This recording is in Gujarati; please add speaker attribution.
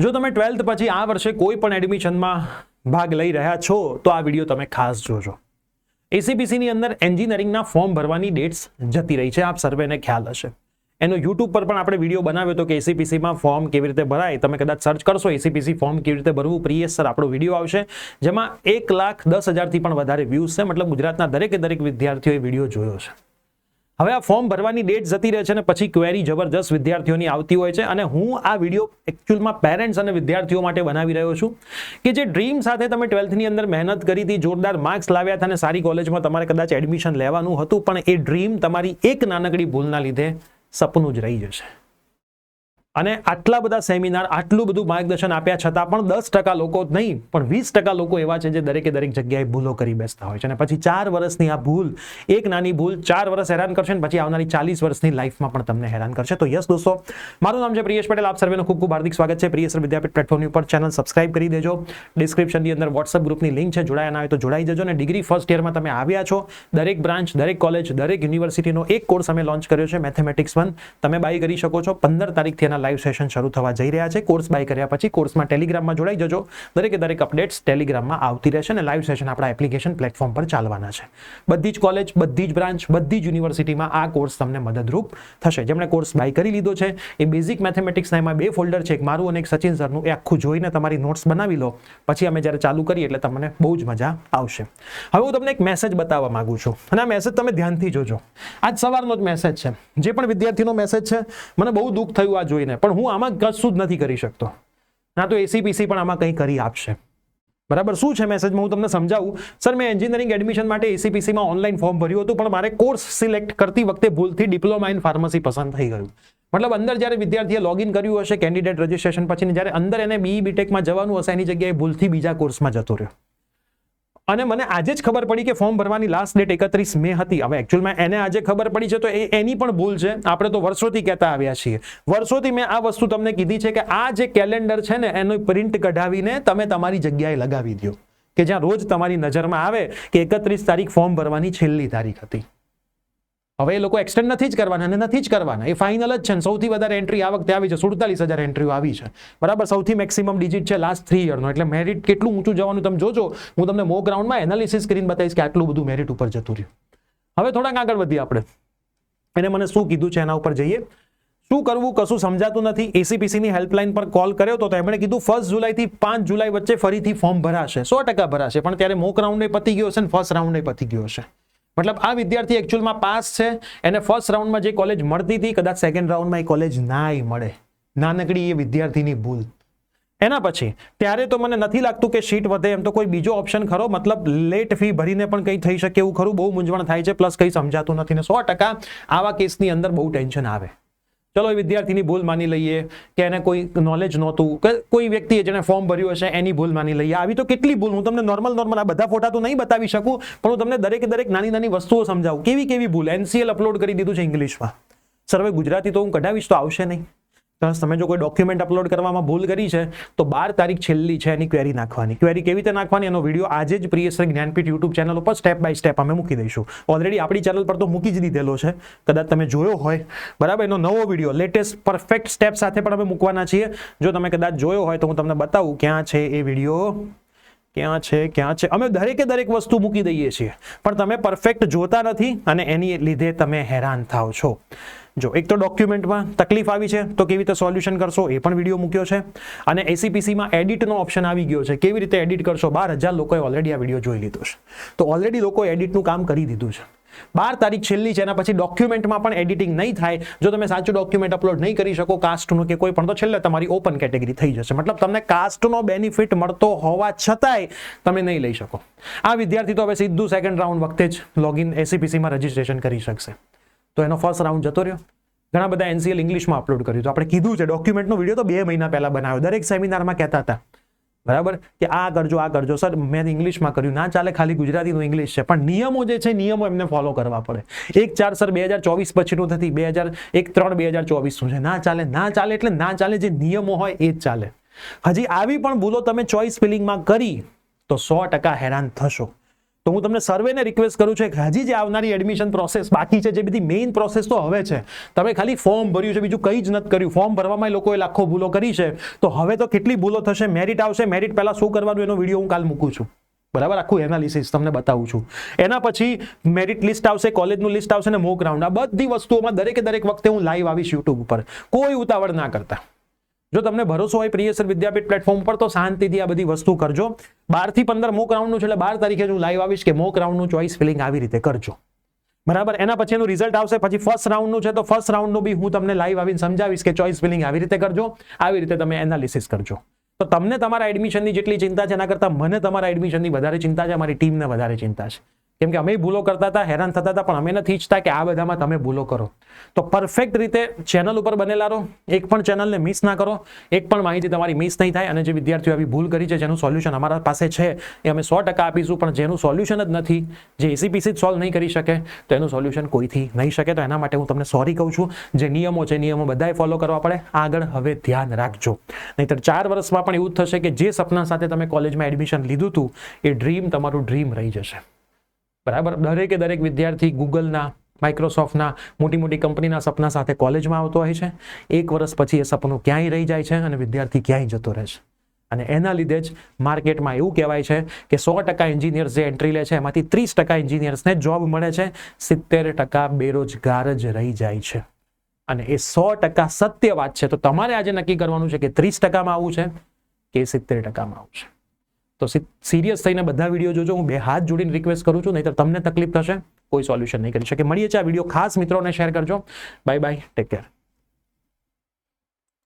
Speaker 1: જો તમે 12th પછી આ વર્ષે કોઈ પણ એડમિશનમાં ભાગ લઈ રહ્યા છો તો આ વિડીયો તમે ખાસ જોજો. એસીપીસીની અંદર એન્જિનિયરિંગના ફોર્મ ભરવાની ડેટ્સ જતી રહી છે, આપ સર્વેને ખ્યાલ હશે. એનો યુટ્યુબ પર પણ આપણે વિડીયો બનાવ્યો હતો કે એસીપીસીમાં ફોર્મ કેવી રીતે ભરાય. તમે કદાચ સર્ચ કરશો એસીપીસી ફોર્મ કેવી રીતે ભરવું, પ્રિયેશ સર આપણો વિડીયો આવશે, જેમાં 1,10,000થી પણ વધારે વ્યૂઝ છે. મતલબ ગુજરાતના દરેક વિદ્યાર્થીઓએ વિડીયો જોયો છે. હવે આ ફોર્મ ભરવાની ડેટ જતી રહે છે અને પછી ક્વેરી જબરજસ્ત વિદ્યાર્થીઓની આવતી હોય છે, અને હું આ વિડીયો એકચ્યુઅલમાં પેરેન્ટ્સ અને વિદ્યાર્થીઓ માટે બનાવી રહ્યો છું કે જે ડ્રીમ સાથે તમે 12thની અંદર મહેનત કરી હતી, જોરદાર માર્ક્સ લાવ્યા હતા અને સારી કોલેજમાં તમારે કદાચ એડમિશન લેવાનું હતું, પણ એ ડ્રીમ તમારી એક નાનકડી ભૂલના લીધે સપનું જ રહી જશે. અને આટલા બધા સેમિનાર, આટલું બધું માર્ગદર્શન આપ્યા છતાં પણ 10% લોકો નહીં પણ 20% લોકો એવા છે જે દરેક જગ્યાએ ભૂલો કરી બેસતા હોય છે. અને પછી 4 વર્ષની આ ભૂલ, એક નાની ભૂલ 4 વર્ષ હેરાન કરશે અને પછી આવનારી 40 વર્ષની લાઈફમાં પણ તમને હેરાન કરશે. તો યસ દોસ્તો, મારું નામ છે પ્રિયેશ પટેલ. આપ સર્વેનું ખૂબ ખૂબ હાર્દિક સ્વાગત છે પ્રિયેશ વિદ્યાપીઠ પ્લેટફોર્મની ઉપર. ચેનલ સબસ્ક્રાઇબ કરી દેજો. ડિસ્ક્રિપ્શનની અંદર વોટ્સઅપ ગ્રુપની લિંક છે, જોડાયા ના હોય તો જોડાઈ જજો. અને ડિગ્રી ફર્સ્ટ યરમાં તમે આવ્યા છો, દરેક બ્રાન્ચ, દરેક કોલેજ, દરેક યુનિવર્સિટીનો એક કોર્સ અમે લોન્ચ કર્યો છે, મેથેમેટિક્સ 1. તમે બાય કરી શકો છો. 15 તારીખથી એના લાઈવ સેશન શરૂ થવા જઈ રહ્યા છે. કોર્સ બાય કર્યા પછી કોર્સમાં ટેલિગ્રામમાં જોડાઈ જજો. દરેક અપડેટ્સ ટેલિગ્રામમાં આવતી રહેશે અને લાઈવ સેશન આપણા એપ્લિકેશન પ્લેટફોર્મ પર ચાલવાના છે. બધી જ કોલેજ, બધી જ બ્રાન્ચ, બધી જ યુનિવર્સિટીમાં આ કોર્સ તમને મદદરૂપ થશે. જેમણે કોર્સ બાય કરી લીધો છે એ બેઝિક મેથેમેટિક્સના એમાં 2 ફોલ્ડર છે, એક મારું અને એક સચિન સરનું. એ આખું જોઈને તમારી નોટ્સ બનાવી લો, પછી અમે જ્યારે ચાલુ કરીએ એટલે તમને બહુ જ મજા આવશે. હવે હું તમને એક મેસેજ બતાવવા માંગુ છું અને આ મેસેજ તમે ધ્યાનથી જોજો. આજ સવારનો જ મેસેજ છે, જે પણ વિદ્યાર્થીનો મેસેજ છે. મને બહુ દુઃખ થયું આ જોઈને, પણ હું આમાં કશું જ નથી કરી શકતો. ના તો એસીપીસી પણ આમાં કંઈ કરી આપશે. બરાબર, શું છે મેસેજમાં હું તમને સમજાવું. સર, મેં એન્જિનિયરિંગ એડમિશન માટે એસીપીસીમાં ઓનલાઈન ફોર્મ ભર્યું હતું, પણ મારે કોર્સ સિલેક્ટ કરતી વખતે ભૂલથી ડિપ્લોમા ઇન ફાર્મસી પસંદ થઈ ગયું. મતલબ અંદર જ્યારે વિદ્યાર્થીએ લોગિન કર્યું હશે કેન્ડિડેટ રજિસ્ટ્રેશન પછી, જ્યારે અંદર એને બીઈ બીટેકમાં જવાનું હશે એની જગ્યાએ ભૂલથી બીજા કોર્સમાં જતો રહ્યો. અને મને આજે જ ખબર પડી કે ફોર્મ ભરવાની લાસ્ટ ડેટ 31 મે હતી. હવે એકચ્યુઅલમાં એને આજે ખબર પડી છે તો એની પણ ભૂલ છે. આપણે તો વર્ષોથી કહેતા આવ્યા છીએ, વર્ષોથી મેં આ વસ્તુ તમને કીધી છે કે આ જે કેલેન્ડર છે ને એનો પ્રિન્ટ કઢાવીને તમે તમારી જગ્યાએ લગાવી દો, કે જ્યાં રોજ તમારી નજરમાં આવે કે 31 તારીખ ફોર્મ ભરવાની છેલ્લી તારીખ હતી. હવે એ લોકો એક્સટેન્ડ નથી જ કરવાના અને નથી જ કરવાના, એ ફાઇનલ જ છે. સૌથી વધારે એન્ટ્રી આ વખતે આવી છે, 47,000 એન્ટ્રીઓ આવી છે. બરાબર, સૌથી મેક્સિમમ ડિજિટ છે લાસ્ટ 3 યરનો. એટલે મેરિટ કેટલું ઊંચું જવાનું તમે જોજો. હું તમને મોક રાઉન્ડમાં એનાલિસિસ કરીને બતાવીશ કે આટલું બધું મેરિટ ઉપર જતું રહ્યું. હવે થોડાક આગળ વધીએ આપણે. એને મને શું કીધું છે એના ઉપર જઈએ. શું કરવું કશું સમજાતું નથી. એસીપીસીની હેલ્પલાઇન પર કોલ કર્યો તો એમણે કીધું 1 જુલાઈથી 5 જુલાઈ વચ્ચે ફરીથી ફોર્મ ભરાશે, 100% ભરાશે. પણ ત્યારે મોક રાઉન્ડ પતી ગયો હશે ને ફર્સ્ટ રાઉન્ડ પતી ગયો હશે. મતલબ આ વિદ્યાર્થી એકચ્યુઅલમાં પાસ છે, એને ફર્સ્ટ રાઉન્ડમાં જે કોલેજ મળતી હતી કદાચ સેકન્ડ રાઉન્ડમાં એ કોલેજ નાય મળે. નાનકડી એ વિદ્યાર્થીની ભૂલ. એના પછી ત્યારે તો મને નથી લાગતું કે સીટ વધે, એમ તો કોઈ બીજો ઓપ્શન ખરો. મતલબ લેટ ફી ભરીને પણ કંઈ થઈ શકે એવું ખરું. બહુ મૂંઝવણ થાય છે, પ્લસ કંઈ સમજાતું નથી ને 100% આવા કેસની અંદર બહુ ટેન્શન આવે. ચલો, એ વિદ્યાર્થીની ભૂલ માની લઈએ કે એને કોઈ નોલેજ નહોતું, કે કોઈ વ્યક્તિએ જેને ફોર્મ ભર્યું હશે એની ભૂલ માની લઈએ. આવી તો કેટલી ભૂલ. હું તમને નોર્મલ આ બધા ફોટા તો નહીં બતાવી શકું, પણ હું તમને દરેક નાની વસ્તુઓ સમજાવું. કેવી ભૂલ. એનસીએલ અપલોડ કરી દીધું છે ઇંગ્લિશમાં. સર, હવે ગુજરાતી તો હું કઢાવીશ તો આવશે નહીં. બસ તમે જો કોઈ ડોક્યુમેન્ટ અપલોડ કરવામાં ભૂલ કરી છે તો 12 તારીખ છેલ્લી છે એની ક્વેરી નાખવાની. ક્વેરી કેવી રીતે નાખવાની એનો વિડીયો આજે જ પ્રિયેશ જ્ઞાનપીઠ યુટ્યુબ ચેનલ ઉપર સ્ટેપ બાય સ્ટેપ અમે મૂકી દઈશું. ઓલરેડી આપણી ચેનલ પર તો મૂકી જ દીધેલો છે, કદાચ તમે જોયો હોય. બરાબર, એનો નવો વિડીયો લેટેસ્ટ પરફેક્ટ સ્ટેપ સાથે પણ અમે મૂકવાના છીએ. જો તમે કદાચ જોયો હોય તો હું તમને બતાવું ક્યાં છે એ વિડીયો. ક્યાં છે. અમે દરેક વસ્તુ મૂકી દઈએ છીએ, પણ તમે પરફેક્ટ જોતા નથી અને એની લીધે તમે હેરાન થાવ છો. જો એક તો ડોક્યુમેન્ટમાં તકલીફ આવી છે તો કેવી રીતે સોલ્યુશન કરશો એ પણ વિડીયો મૂક્યો છે. અને એસીપીસીમાં એડિટનો ઓપ્શન આવી ગયો છે, કેવી રીતે એડિટ કરશો. 12,000 લોકોએ ઓલરેડી આ વિડીયો જોઈ લીધો છે. તો ઓલરેડી લોકોએ એડિટનું કામ કરી દીધું છે. 12 તારીખ છેલ્લી છે, એના પછી ડોક્યુમેન્ટમાં પણ એડિટિંગ નહીં થાય. જો તમે સાચું ડોક્યુમેન્ટ અપલોડ નહીં કરી શકો કાસ્ટનું કે કોઈ પણ, તો છેલ્લે તમારી ઓપન કેટેગરી થઈ જશે. મતલબ તમને કાસ્ટનો બેનિફિટ મળતો હોવા છતાંય તમે નહીં લઈ શકો. આ વિદ્યાર્થી તો હવે સીધું સેકન્ડ રાઉન્ડ વખતે જ લોગિન એસીપીસીમાં રજીસ્ટ્રેશન કરી શકશે. તો એનો ફર્સ્ટ રાઉન્ડ જતો રહ્યો. ઘણા બધા એનસીએલ ઇંગ્લિશમાં અપલોડ કર્યું. તો આપણે કીધું છે ડોક્યુમેન્ટનો વિડીયો તો 2 મહિના પહેલા બનાવ્યો. દરેક સેમિનારમાં કહેતા હતા બરાબર કે આ કરજો. સર, મેં ઇંગ્લિશમાં કર્યું. ના ચાલે, ખાલી ગુજરાતીનું ઇંગ્લિશ છે, પણ નિયમો જે છે નિયમો એમને ફોલો કરવા પડે. 1/4 સર 2024 પછીનું નથી, 1/3/2024 છે. ના ચાલે એટલે ના ચાલે. જે નિયમો હોય એ જ ચાલે. હજી આવી પણ ભૂલો તમે ચોઇસ ફિલિંગમાં કરી તો 100% હેરાન થશો. તો હું તમને સર્વેને રિક્વેસ્ટ કરું છું કે હજી જે આવનારી એડમિશન પ્રોસેસ બાકી છે, જે બધી મેઇન પ્રોસેસ તો હવે છે, તમે ખાલી ફોર્મ ભર્યું છે, બીજું કંઈ જ નથી કર્યું. ફોર્મ ભરવામાં લોકોએ લાખો ભૂલો કરી છે, તો હવે તો કેટલી ભૂલો થશે. મેરિટ આવશે, મેરિટ પહેલા શું કરવાનું એનો વિડીયો હું કાલ મૂકું છું, બરાબર, આખું એનાલિસિસ તમને બતાવું છું. એના પછી મેરિટ લિસ્ટ આવશે, કોલેજનું લિસ્ટ આવશે ને મોક રાઉન્ડ. આ બધી વસ્તુઓમાં દરેકે દરેક વખતે હું લાઈવ આવીશ યુટ્યુબ ઉપર. કોઈ ઉતાવળ ના કરતા. જો તમને ભરોસો હોય પ્રિયસર વિદ્યાપીઠ પ્લેટફોર્મ પર, તો શાંતિથી આ બધી વસ્તુ કરજો. 12 થી 15 મોક રાઉન્ડનું છે, એટલે 12 તારીખે હું લાઈવ આવીશ કે મોક રાઉન્ડનું ચોઇસ ફિલિંગ આવી રીતે કરજો, બરાબર. એના પછી એનું રિઝલ્ટ આવશે, પછી ફર્સ્ટ રાઉન્ડનું છે, તો ફર્સ્ટ રાઉન્ડનું બી હું તમને લાઈવ આવીને સમજાવીશ કે ચોઇસ ફિલિંગ આવી રીતે કરજો, આવી રીતે તમે એનાલિસિસ કરજો. તો તમને તમારા એડમિશનની જેટલી ચિંતા છે, એના કરતાં મને તમારા એડમિશનની વધારે ચિંતા છે, અમારી ટીમને વધારે ચિંતા છે. કેમ કે અમે ભૂલો કરતા હતા, હેરાન થતા હતા, પણ અમે નથી ઈચ્છતા કે આ બધામાં તમે ભૂલો કરો. તો પરફેક્ટ રીતે ચેનલ ઉપર બનેલા રહો, એક પણ ચેનલને મિસ ના કરો, એક પણ માહિતી તમારી મિસ નહીં થાય. અને જે વિદ્યાર્થીઓ આવી ભૂલ કરી છે, જેનું સોલ્યુશન અમારા પાસે છે, એ અમે 100% આપીશું. પણ જેનું સોલ્યુશન જ નથી, જે એસીપીસી જ સોલ્વ નહીં કરી શકે, તો એનું સોલ્યુશન કોઈથી નહીં શકે. તો એના માટે હું તમને સોરી કહું છું. જે નિયમો છે, નિયમો બધાએ ફોલો કરવા પડે. આગળ હવે ધ્યાન રાખજો, નહીંતર 4 વર્ષમાં પણ એવું થશે કે જે સપના સાથે તમે કોલેજમાં એડમિશન લીધું હતું, એ ડ્રીમ તમારું ડ્રીમ રહી જશે, બરાબર. દરેકે દરેક વિદ્યાર્થી ગૂગલના, માઇક્રોસોફ્ટના, મોટી મોટી કંપનીના સપના સાથે કોલેજમાં આવતો હોય છે. 1 વર્ષ પછી એ સપનું ક્યાંય રહી જાય છે અને વિદ્યાર્થી ક્યાંય જતો રહે છે. અને એના લીધે જ માર્કેટમાં એવું કહેવાય છે કે 100% એન્જિનિયર્સ જે એન્ટ્રી લે છે, એમાંથી 30% એન્જિનિયર્સને જોબ મળે છે, 70% બેરોજગાર જ રહી જાય છે. અને એ 100% સત્ય વાત છે. તો તમારે આજે નક્કી કરવાનું છે કે 30%માં આવવું છે કે 70%માં આવવું છે. તો સિરિયસ થઈને બધા વિડીયો જોજો. હું 2 હાથ જોડીને રિક્વેસ્ટ કરું છું, નહીંતર તમને તકલીફ થશે, કોઈ સોલ્યુશન નહીં કરી શકે. મળીએ છીએ. આ વિડીયો ખાસ મિત્રોને શેર કરજો. Bye bye, take care.